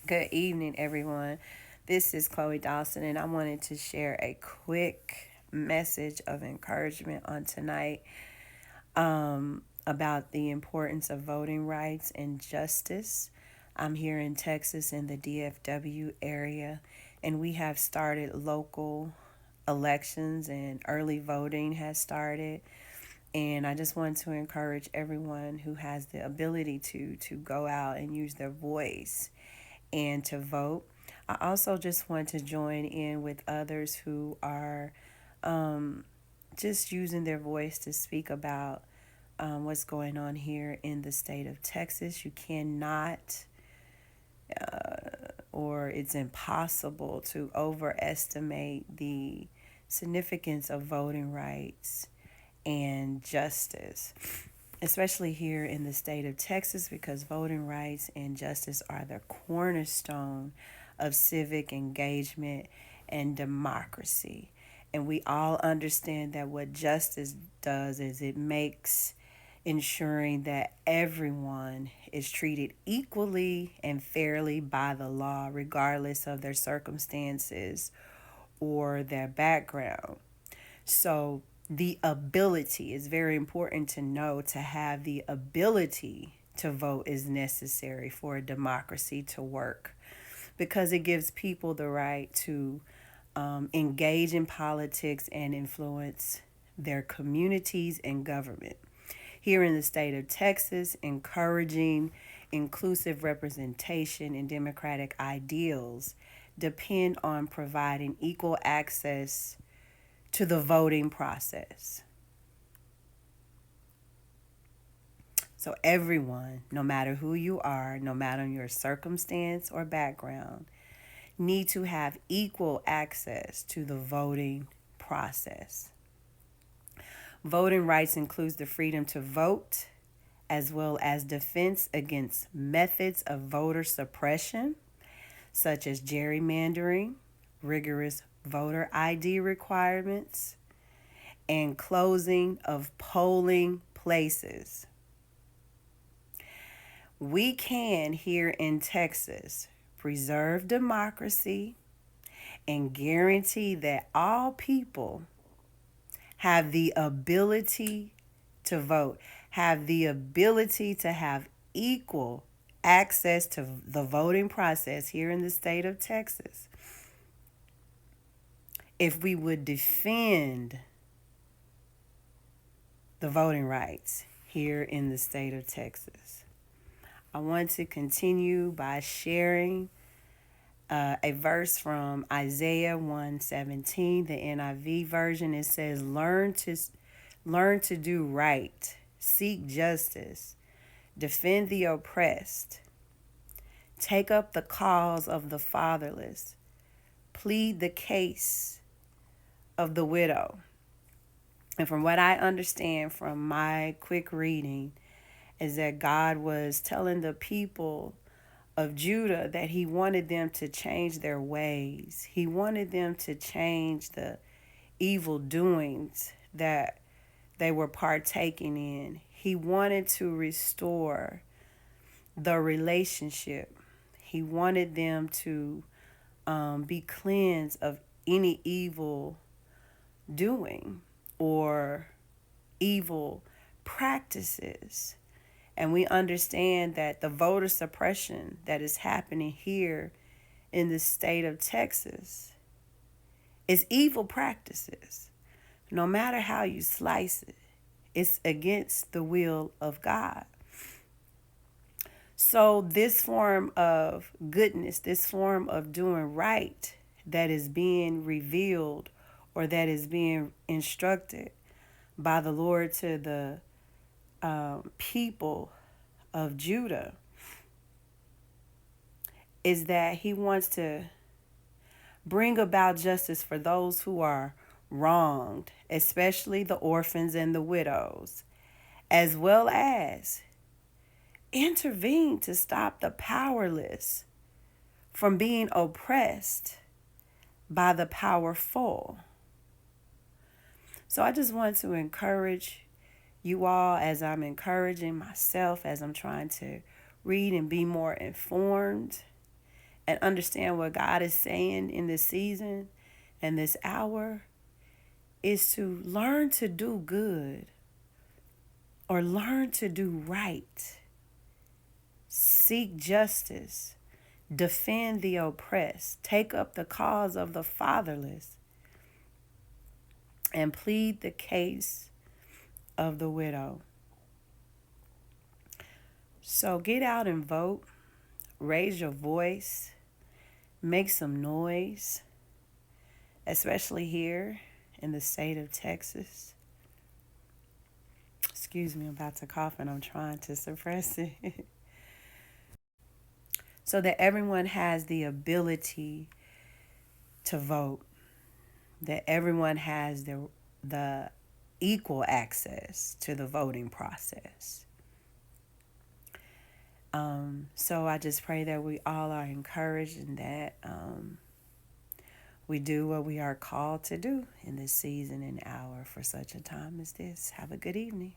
Good evening, everyone. This is Chloe Dawson, and I wanted to share a quick message of encouragement on tonight about the importance of voting rights and justice. I'm here in Texas in the DFW area, and we have started local elections, and early voting has started. And I just want to encourage everyone who has the ability to go out and use their voice and to vote. I also just want to join in with others who are just using their voice to speak about what's going on here in the state of Texas. You cannot, or it's impossible to overestimate the significance of voting rights and justice, especially here in the state of Texas, because voting rights and justice are the cornerstone of civic engagement and democracy. And we all understand that what justice does is it makes ensuring that everyone is treated equally and fairly by the law, regardless of their circumstances or their background. So, the ability is very important to know. To have the ability to vote is necessary for a democracy to work, because it gives people the right to engage in politics and influence their communities and government. Here in the state of Texas, encouraging inclusive representation and democratic ideals depend on providing equal access to the voting process. So, everyone, no matter who you are, no matter your circumstance or background, need to have equal access to the voting process. Voting rights includes the freedom to vote, as well as defense against methods of voter suppression, such as gerrymandering, rigorous voter ID requirements, and closing of polling places. We can, here in Texas, preserve democracy and guarantee that all people have the ability to vote, have the ability to have equal access to the voting process here in the state of Texas. If we would defend the voting rights here in the state of Texas. I want to continue by sharing a verse from Isaiah 1:17, the NIV version. It says, learn to do right, seek justice, defend the oppressed, take up the cause of the fatherless, plead the case of the widow. And from what I understand from my quick reading, is that God was telling the people of Judah that he wanted them to change their ways. He wanted them to change the evil doings that they were partaking in. He wanted to restore the relationship. He wanted them to be cleansed of any evil doing or evil practices. And we understand that the voter suppression that is happening here in the state of Texas is evil practices. No matter how you slice it, it's against the will of God. So this form of goodness, this form of doing right that is being revealed or that is being instructed by the Lord to the people of Judah, is that he wants to bring about justice for those who are wronged, especially the orphans and the widows, as well as intervene to stop the powerless from being oppressed by the powerful. So I just want to encourage you all, as I'm encouraging myself, as I'm trying to read and be more informed and understand what God is saying in this season and this hour is to learn to do good or learn to do right. Seek justice. Defend the oppressed. Take up the cause of the fatherless. And plead the case of the widow. So get out and vote. Raise your voice. Make some noise. Especially here in the state of Texas. Excuse me, I'm about to cough and I'm trying to suppress it. So that everyone has the ability to vote. That everyone has the equal access to the voting process. So I just pray that we all are encouraged and that we do what we are called to do in this season and hour for such a time as this. Have a good evening.